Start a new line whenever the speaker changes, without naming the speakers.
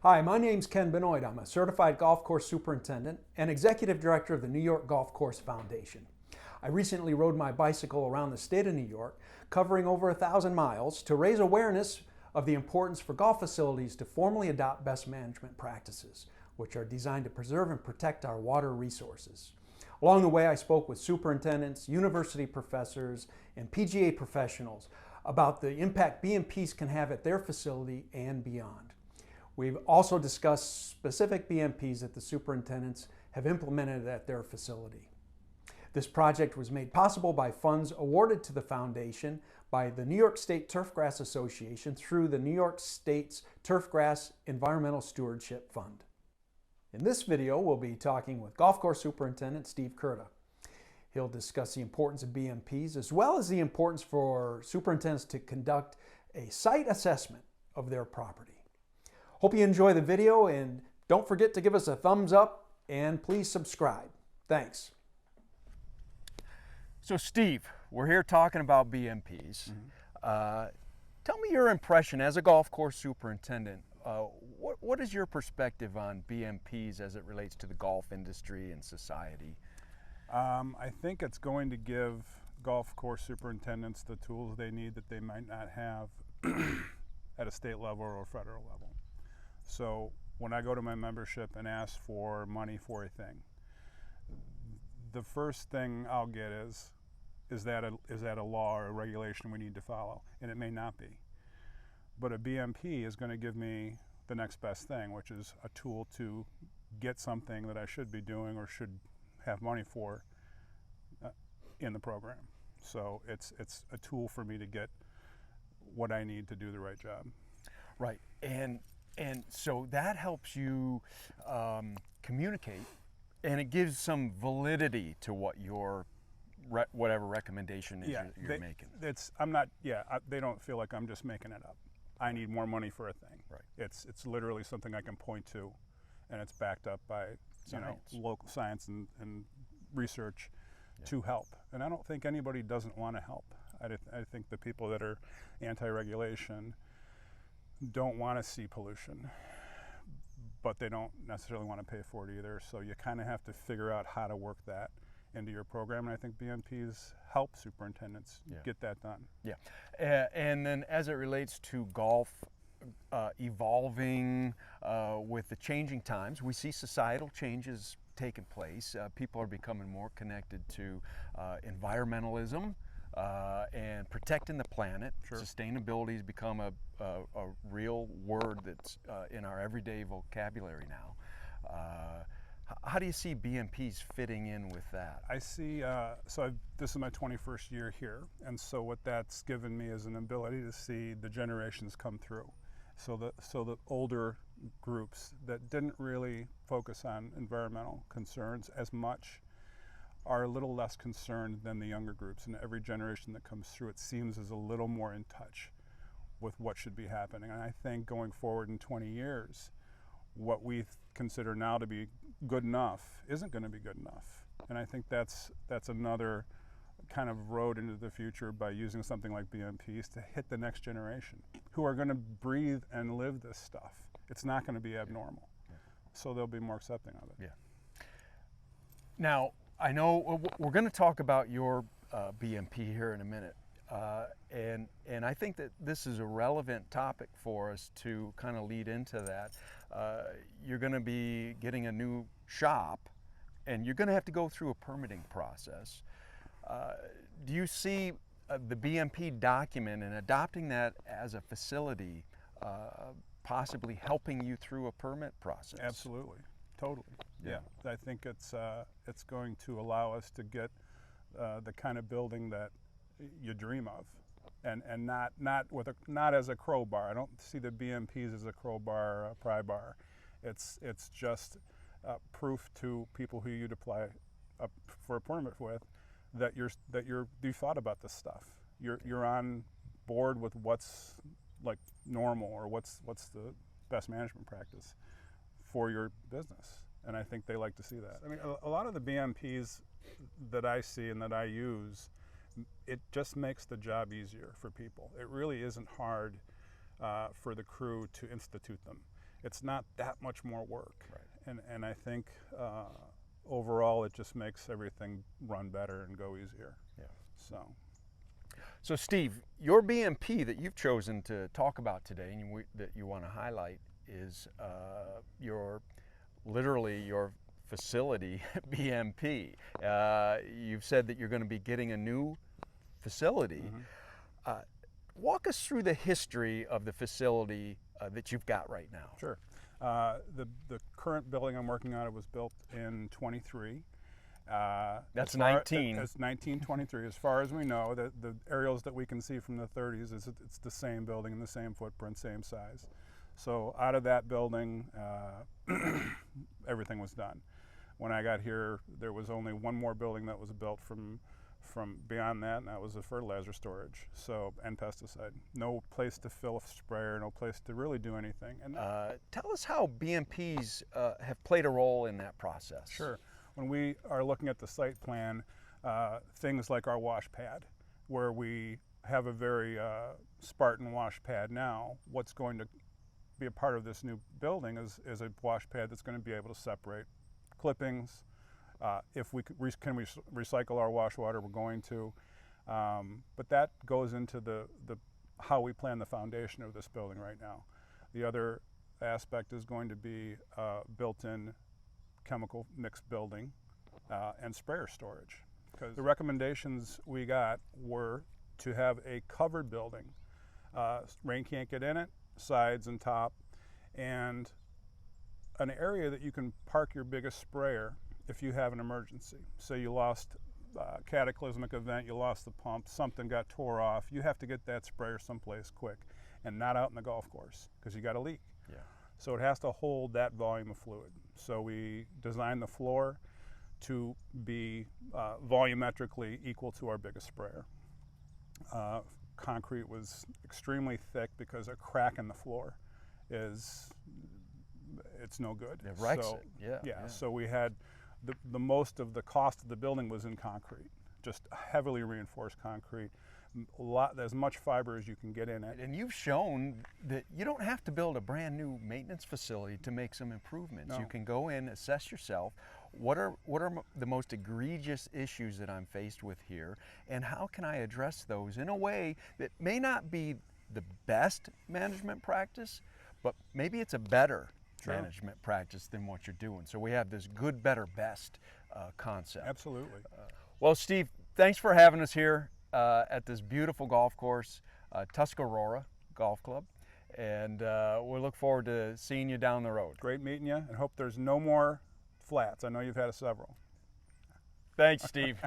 Hi, my name's Ken Benoit. I'm a certified golf course superintendent and executive director of the New York Golf Course Foundation. I recently rode my bicycle around the state of New York, covering over 1,000 miles, to raise awareness of the importance for golf facilities to formally adopt best management practices, which are designed to preserve and protect our water resources. Along the way, I spoke with superintendents, university professors, and PGA professionals about the impact BMPs can have at their facility and beyond. We've also discussed specific BMPs that the superintendents have implemented at their facility. This project was made possible by funds awarded to the foundation by the New York State Turfgrass Association through the New York State's Turfgrass Environmental Stewardship Fund. In this video, we'll be talking with Golf Course Superintendent Steve Kurta. He'll discuss the importance of BMPs as well as the importance for superintendents to conduct a site assessment of their property. Hope you enjoy the video, and don't forget to give us a thumbs up and please subscribe. Thanks. So Steve, we're here talking about BMPs. Tell me your impression as a golf course superintendent. What is your perspective on BMPs as it relates to the golf industry and society?
I think it's going to give golf course superintendents the tools they need that they might not have at a state level or a federal level. So when I go to my membership and ask for money for a thing, the first thing I'll get is that a law or a regulation we need to follow? And it may not be. But a BMP is going to give me the next best thing, which is a tool to get something that I should be doing or should have money for in the program. So it's a tool for me to get what I need to do the right job.
Right, and so that helps you communicate, and it gives some validity to what your whatever recommendation is you're making.
They don't feel like I'm just making it up. I need more money for a thing.
Right.
It's literally something I can point to, and it's backed up by local science and research to help. And I don't think anybody doesn't want to help. I think the people that are anti-regulation don't want to see pollution, but they don't necessarily want to pay for it either. So you kind of have to figure out how to work that into your program, and I think BMPs help superintendents get that done.
Yeah, and then as it relates to golf evolving with the changing times, we see societal changes taking place. People are becoming more connected to environmentalism and protecting the planet.
Sure.
Sustainability has become a real word that's in our everyday vocabulary now. How do you see BMPs fitting in with that?
I see, this is my 21st year here, and so what that's given me is an ability to see the generations come through. So the older groups that didn't really focus on environmental concerns as much are a little less concerned than the younger groups, and every generation that comes through, it seems, is a little more in touch with what should be happening. And I think going forward in 20 years, what we consider now to be good enough isn't going to be good enough. And I think that's another kind of road into the future by using something like BMPs to hit the next generation who are going to breathe and live this stuff. It's not going to be abnormal. So they'll be more accepting of it.
Yeah. Now, I know we're going to talk about your BMP here in a minute. And I think that this is a relevant topic for us to kind of lead into that. You're going to be getting a new shop, and you're going to have to go through a permitting process. Do you see the BMP document and adopting that as a facility possibly helping you through a permit process?
Absolutely, totally. Yeah. I think it's going to allow us to get the kind of building that you dream of, and not as a crowbar. I don't see the BMPs as a crowbar or a pry bar. It's just proof to people who you'd apply for a permit with that you thought about this stuff. You're on board with what's like normal or what's the best management practice for your business. And I think they like to see that. I mean, a lot of the BMPs that I see and that I use, it just makes the job easier for people. It really isn't hard for the crew to institute them. it's not that much more work.
Right.
And I think overall it just makes everything run better and go easier.
Yeah.
So
Steve, your BMP that you've chosen to talk about today and that you want to highlight is literally your facility BMP. You've said that you're going to be getting a new facility.
Mm-hmm.
Walk us through the history of the facility that you've got right now.
Sure. The current building I'm working on, it was built in 23.
That's 19.
It's 1923. As far as we know, the aerials that we can see from the 30s, it's the same building and the same footprint, same size. So out of that building, everything was done. When I got here, there was only one more building that was built from beyond that, and that was the fertilizer storage, and pesticide. No place to fill a sprayer, no place to really do anything. And
tell us how BMPs have played a role in that process.
Sure. When we are looking at the site plan, things like our wash pad, where we have a very Spartan wash pad now, what's going to be a part of this new building is a wash pad that's going to be able to separate clippings. If we can recycle our wash water, we're going to. But that goes into the how we plan the foundation of this building right now. The other aspect is going to be built-in chemical mixed building and sprayer storage. Because the recommendations we got were to have a covered building. Rain can't get in it, sides and top, and an area that you can park your biggest sprayer if you have an emergency. So you lost a cataclysmic event, you lost the pump, something got tore off, you have to get that sprayer someplace quick and not out in the golf course because you got a leak.
Yeah.
So it has to hold that volume of fluid. So we designed the floor to be volumetrically equal to our biggest sprayer. Concrete was extremely thick because a crack in the floor it's no good.
It wrecks it. Yeah.
So we had the most of the cost of the building was in concrete, just heavily reinforced concrete, as much fiber as you can get in it.
And you've shown that you don't have to build a brand new maintenance facility to make some improvements.
No.
You can go in, assess yourself. What are the most egregious issues that I'm faced with here, and how can I address those in a way that may not be the best management practice, but maybe it's a better management practice than what you're doing. So we have this good, better, best concept.
Absolutely.
Well, Steve, thanks for having us here at this beautiful golf course, Tuscarora Golf Club, and we look forward to seeing you down the road.
Great meeting you, and hope there's no more flats. I know you've had several.
Thanks, Steve.